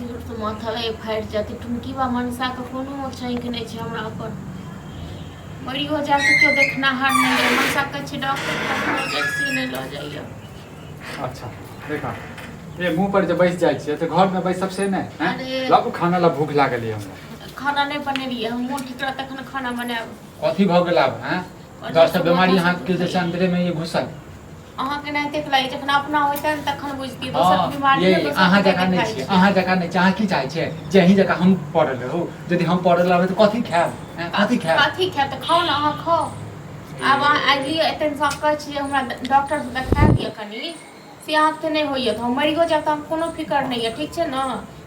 फिर तो माथा फाटि जाती टुमकी बा मनसा के कोनो चैंक नहीं छै हमरा पर मरी हो जा के क्यों देखनाहार नहीं है मनसा कहै छै डॉक्टर कखनो टैक्सी नहीं ल जाइए। अच्छा देखा ये मुंह पर जब बैस जाइ छियै त घर में बैसब से नहीं हैं लाबू खाना ला भूख लागल है हमरा खाना नहीं बनेलिए हम मोन ठीक रहत तखन खाना बनाएब कथी भ गेल आब हैं 10 टा बीमारी अहाँ के जैसे अंदरे में ये घुसल अहाँ के नहीं देख लाई जखन अपना होइतै तखन बुझती दोसर बीमारी ये अहाँ जगह नहीं छियै अहाँ जगह नहीं चाहे की चाहे छियै जे अहीं जगह हम पड़ल रहू यदि हम पड़ल रहबै त कथी खाएब हैं कथी खाएब त खाओ ना अहाँ खाओ आब अहाँ आइलिए एतन कहै छियै हमरा डॉक्टर से देखा दिअ कनी से अहाँ के नहीं होइए तो हम मरियो जाब त हम कोनो फिकर नहीं है ठीक छै ना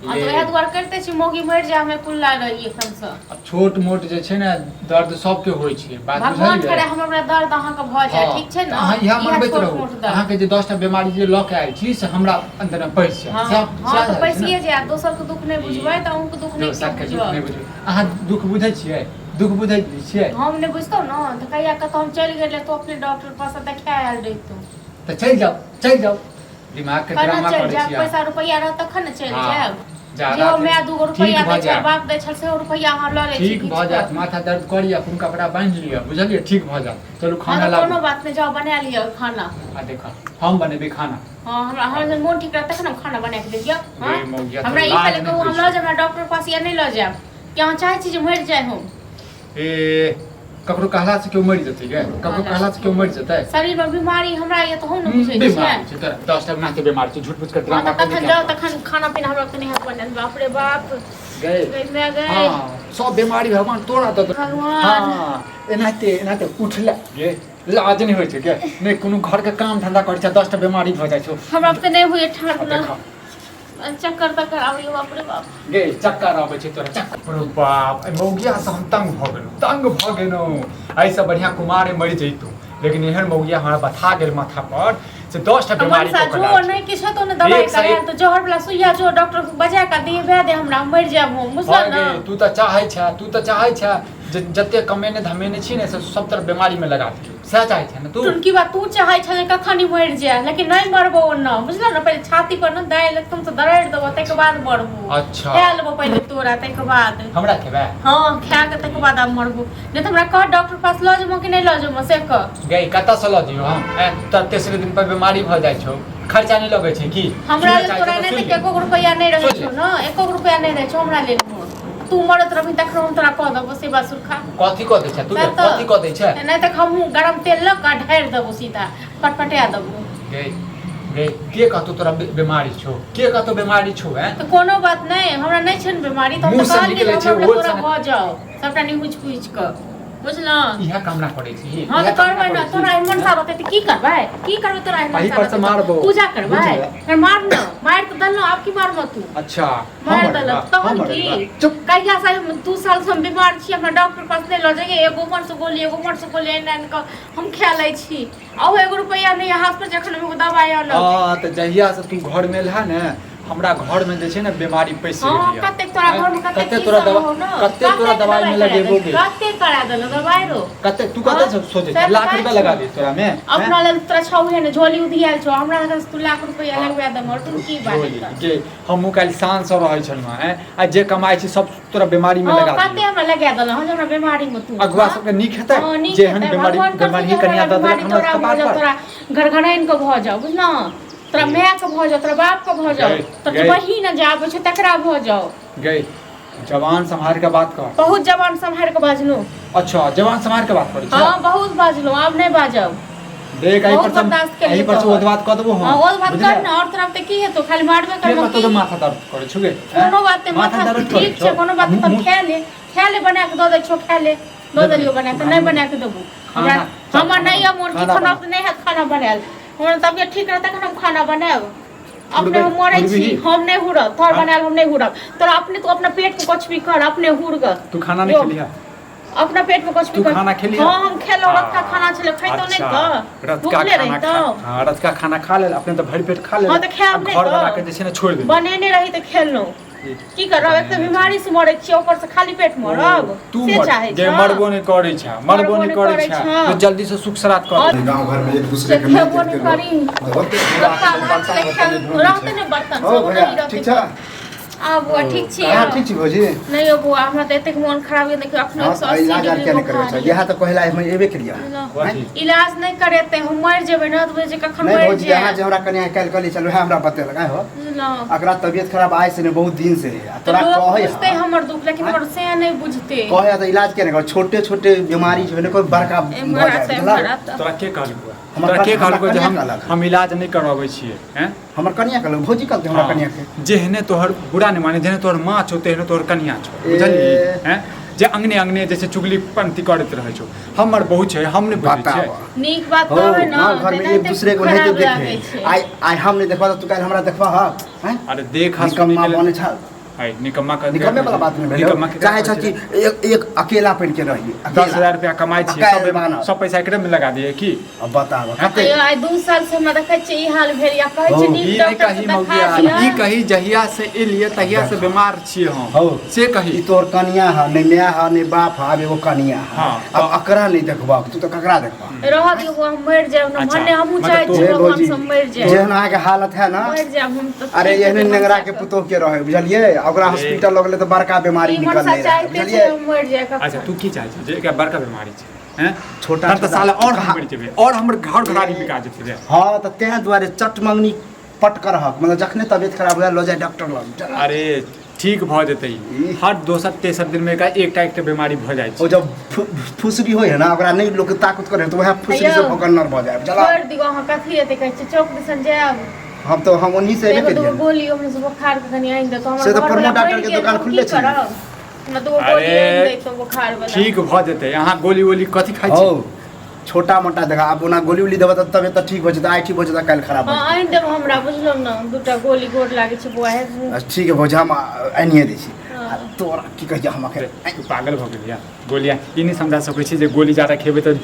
आ तो वएह दुआर करते छी मोगी मरि जा हमें कुल्ला रही एकदम से छोट मोट जे छै ने दर्द सबके होइ छै बात भगवान करे हमरा दर्द अहाँ के भ जाय ठीक छै ना अहाँ इहा मनबैत रहू अहाँ के जे 10 टा बीमारी जे ल के आयल छी से हमरा अंदर में पैस छै सब तो पैसिए जाय दोसर के दुख नहीं बुझबै त अहूँ के दुख नहीं बुझबै अहाँ दुख बुझै छियै दुख बुझै छियै हम नहीं बुझतौ ना त कहिया कत हम चल गेले तो अपने डॉक्टर पास देखा आयल रहितो त चल जाओ दिमाग के ड्रामा करै छी पैसा रुपया रह तखन न चल जाब ज्यादा जो मैं 2 रुपया दै छै बाप दै छै से रुपया अहाँ ल लै छी ठीक भ जात माथा दर्द करी अपन कपड़ा बांध लिया बुझलिए ठीक भ जात चलू खाना ला कोनो बात नहीं जाओ बना लियो खाना आ देखा हम बनेबे खाना हां हमरा मोन ठीक रहत तखन हम खाना बना के दियौ हां हमरा ई पहले कहू हम ल जाब डॉक्टर पास या नहीं ल जाब कि अहाँ चाहै छी जे मरि जाय हम ए ककरो कहला से क्यों मर जते गे ककरो कहला से क्यों मर जते शरीर में बीमारी हमरा ये तो हम न बुझै छी त 10 टा बना के बीमार छी झूठ मूठ के ड्रामा कर तखन जाओ तखन खाना पीना हमरा के नहीं हाथ बना बाप रे बाप गए मैं गए हां सब बीमारी भगवान तोड़ा दो भगवान हां एनाते उठला गे लाज नहीं होय छै के नहीं कोनो घर के काम धंधा करै छै 10 टा बीमारी भ जाइ छै हमरा के नहीं होय ठाड़ ना चक्कर तक्कर आबै बाप रे बाप गे चक्कर आबै छै तोरा चक्कर बाप मौगिया से हम तंग भ गेलौ ऐसे बढ़िया कुमार मर जइतौ लेकिन एहन मौगिया हमरा बथा गेल माथा पर से 10 टा बीमारी को जो नहीं किछो तो ने दवाई करे तो जहर वाला सुइया जो डॉक्टर बजा के देबे दे हमरा मर जाब हम बुझला ना तू त चाहै छ जते कमेने धमेने छी ने से सब तरह बीमारी में लगा दे सह चाहै छ न तू उनकी बात तू चाहै छ कखनी मर जाय लेकिन नहीं मरबो न बुझला ना पहले छाती पर न दाई तुम से दरड़ देबो तै के बाद मरबो अच्छा खा लेबो पहले तोरा तै के बाद हमरा खेबे हां खा के तै के बाद अब मरबो नहीं त हमरा कह डॉक्टर पास ल जेबो कि नहीं ल जेबो से कह गई कत से ल दियो हम त तेसरे दिन पर बीमारी भ जाइ छौ खर्चा नहीं लगे छै की हमरा तोरा नहीं त 1 रुपया नहीं रहै छौ न 1 रुपया नहीं रहै छौ हमरा ले तू मरत रही तखन हम तोरा कह देबो सेवा सुरखा कथी कह दै छै तू कथी कह दै छै नहीं त हम गरम तेल ल का ढार देबो सीधा पटपटा देबो गे के कहतो तोरा बीमारी छौ के कहतो बीमारी छौ हैं तो कोनो बात नहीं हमरा नहीं छन बीमारी तो हम तो कहलिए तोरा भ जाओ सबटा निहुच पुछ क बुझला इहा कामना पड़ै छी हां तो करबै ना तोरा मन सा रहते त की करबै तोरा मन सा पर मारबो पूजा करबै कर मार न मार त दल आप की मार मत तू अच्छा मार दल तहन की चुप कहिया से 2 साल से हम बीमार छी हमरा डॉक्टर पास नहीं ल जाइए एगो मन से गोली एन का हम खा लै छी आ 1 रुपया नहीं हाथ पर जखन में दवाई आलो हां त जहिया से तू घर में लहा ने हमरा घर में जे छै ने बीमारी पैसे हां कते तोरा घर में कते तोरा दवाई में लगेबो गे कते करा देलो दवाई रो कते तू कते सोचे लाख रुपया लगा दे तोरा में अपना लेल तोरा छौ है ने झोली उधियाल छौ हमरा लग तू लाख रुपया लगवा दे मोर तू की बात गे हमहु काल शान से रहै छलमा हैं आ जे कमाई छी सब तोरा बीमारी में लगा दे कते हमरा लगा देलो हमरा बीमारी में तू अगवा सब के नीक हेतै जे हन बीमारी कन्या द दे हमरा कपार पर तोरा घरघराइन को भ जाओ बुझना तोरा माय के भ जाओ तोरा बाप के भ जाओ तोरा बहिन जाबे छै तकरा भ जाओ गई जवान संभाल के बात कर बहुत जवान संभाल के बाजलो अच्छा जवान संभाल के बात करै छै हां बहुत बाजलो अब नहीं बाजब देख एही पर से ओद बात क देबो हां ओद बात कर ना और तरफ ते की है तो खाली मारबे कर मत तो माथा दर्द करे छु गे कोनो बात नहीं माथा दर्द ठीक छै कोनो बात नहीं खा ले बना के द दे छो खा ले दो दलियो बना के नहीं बना के देबो हमरा हमर नहीं मोर की खाना नहीं है खाना बनाल हमरा तबियत ठीक रहता कि हम खाना बनाएब अपने हम मरै छी हम नहीं हुरब तोर बनाल हम नहीं हुरब तोरा अपने तू अपना पेट को कुछ भी कर अपने हुरग तू खाना नहीं खेलिया अपना पेट में कुछ भी कर खाना खेलिया हां हम खेलो रात का खाना छले खैतो नहीं त रात का खाना खा हां रात का खाना खा ले अपने तो भर पेट खा ले हां तो खाब नहीं घर बना के जैसे ना छोड़ दे बनेने रही तो खेलनो की करब एक तो बीमारी से मरै छी ऊपर से खाली पेट मरब से चाहे जे मरबो नहीं करै छ मरबो नहीं करै छ तो जल्दी से सुख सरात कर गांव घर में एक दूसरे के मदद करी रहते ने बर्तन सब नहीं रहते ठीक है आ बुआ ठीक छी हां ठीक छी भौजी नहीं हो बुआ हमरा त एतेक मन खराब है देखियो अखनो 180 इलाज आर केने करबै छै यहा त कहला हम एबे करिया इलाज नहीं करेते हम मर जेबै न त जे कखन नहीं मर भौजी यहां जे हमरा कन्या काल कली चल वह हमरा बते लगा हो अकरा तबीयत खराब आइ से ने बहुत दिन से है तोरा कहै बुझते हमर दुख लेकिन हमर से नहीं बुझते कहै त इलाज केने कर छोटे छोटे बीमारी छै ने कोई बड़का भ जाय तोरा के कहलको तोरा के कहलको जे हम इलाज नहीं करबै छियै हैं हमर कन्या कहलक भौजी कहलक हमरा कन्या के जेहने तोहर बुरा नहीं माने जेहने तोहर माँ छौ तेहने तोहर कन्या छौ बुझलिही हैं जे अंगने अंगने जैसे चुगली पंक्ति करैत रहै छौ हमर बहुत छै हम नहीं बुझै छियै नीक बात कहै न घर में एक दूसरे को नहीं देखे आई हम नहीं देखबा तू काल हमरा देखबा हैं अरे देख हंस कम्मा बने छ है निकम्मा का निकम्मे वाला बात नहीं भेल चाहे छ कि एक अकेला पन के रही 10,000 रुपया कमाई छी सब पैसा एकरे में लगा दिए की अब बताओ कते आई 2 साल से हमरा देखै छी ई हाल भेल या कहै छी नीक डॉक्टर से देखा ई कही जहिया से एलिए तहिया से बीमार छी हम से कही ई तोर कन्या है नहीं मैं है नहीं बाप है एगो कन्या है अब अकरा नहीं देखबा तू तो ककरा देखबा रह दियो हम मर जाब न मने हमहु चाहे छी हम सब मर जाए जेहन अहाँ के हालत है ना मर जाब हम तो अरे एहने नेंगरा के पुतो के रहे बुझलिए ओकरा हॉस्पिटल लगले तो बड़का बीमारी निकल ले बुझलिए मर जाए अच्छा तू की चाहे छै जे के बड़का बीमारी छै हैं छोटा तो साला और हम मर जेबे और हमर घर घरारी बिका जेते रे हां त तें द्वारे चट मंगनी पट कर हक मतलब जखने तबियत खराब हुआ लो जाए डॉक्टर लग अरे ठीक भ जेतै हर दोसर तेसर दिन में का एकटा बीमारी भ जाय छै ओ जब फुसरी होय है ना ओकरा नहीं लोग ताकत करे तो वह फुसरी से भगन्नर भ जाए चला कर दियो हां कथि एते कहै छै चौक दिसन जाब हम तो हम उन्हीं से एगो दो गोली हमने से बुखार के कनी आइन दे तो से तो प्रमोद डॉक्टर के दुकान खुलले छै ना दो गोली आइन दे तो बुखार वाला ठीक भ जेतै अहाँ गोली वोली कथि खाइ छी छोटा मोटा देखा अब ओना गोली उली देबा त तबे त ठीक भ जेतै आई ठीक भ जेतै काल खराब हां आइन देब हमरा बुझलो न दुटा गोली गोट लागे छै बुआ है ठीक है भौजा हम आनिए दै छी तोरा की कहिया हम के पागल भ गेलिया गोलियां ई नहीं समझा सकै छी जे गोली ज्यादा खेबै त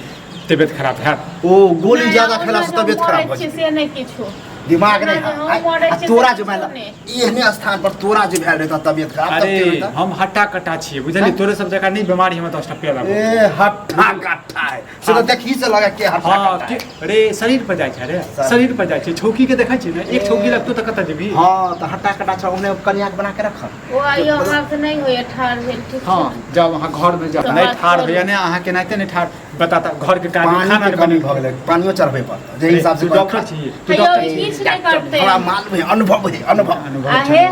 तबियत खराब हैत ओ गोली ज्यादा खेला से तबियत खराब भ छै से नहीं किछो दिमाग नहीं तोरा जो मैला एहने स्थान पर तोरा जो भेल रहता तबियत खराब अरे हम हट्टा कट्टा छियै बुझलिए तोरे सब जगह नहीं बीमारी हम 10 टा पेला ए हट्टा कट्टा है से तो देखी से लगा के हट्टा कट्टा अरे शरीर पर जाय छै रे शरीर पर जाय छै छौकी के देखै छी ने एक छौकी लगतो त कत जेबी हां त हट्टा कट्टा छ हमने कन्या के बना के रख ओ आइयो हमरा से नहीं होय ठार भेल ठीक हां जब वहां घर में जा नहीं ठार होय ने अहाँ के नाते नहीं ठार बताता घर के काम खाना बनी भ गेलै पानियो चढ़बे पर जे हिसाब से डॉक्टर छी तू किछ नहीं करते हमरा मालूम है अनुभव आहे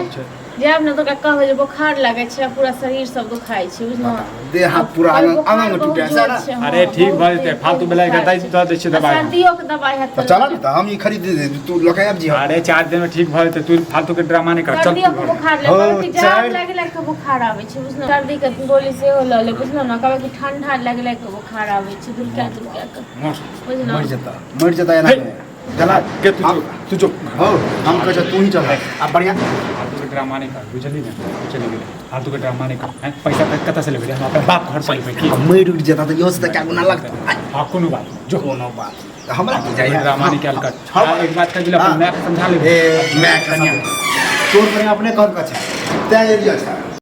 जब न तो कहबै जे बुखार लागे छै पूरा शरीर सब दुखाय छै बुझलो देह हाथ पूरा अंग टूटे है अरे ठीक भ जेते फालतू बेलाई के दे दै छै दवाई सर्दियों के दवाई है तो चल न त हम ई खरीद दे तू लके अब जी अरे 4 दिन में ठीक भ जेते तू फालतू के ड्रामा नहीं कर चल सर्दियों के बुखार ले जाम लागे लागे बुखार आवे छै बुझलो सर्दी के गोली से हो ले बुझलो न कहबै कि ठंडा लागे लागे बुखार आवे छै दुलका के बुझलो मर जता है ना चला के तू जो हो हम कह तू ही चल अब बढ़िया फालतू के ड्रामा नहीं कर बुझली ना चली गेले फालतू के ड्रामा नहीं कर हैं पैसा कत से लेबे हम अपन बाप घर से लेबे की मर उठ जता त यो से क्या गुना लगता हां कोनो बात जो कोनो बात हमरा की जाय ड्रामा निकाल कर एक बात कह दिला मैं समझा लेबे ए मैं कन्या तोर पर अपने कौन का छै तै एरिया छै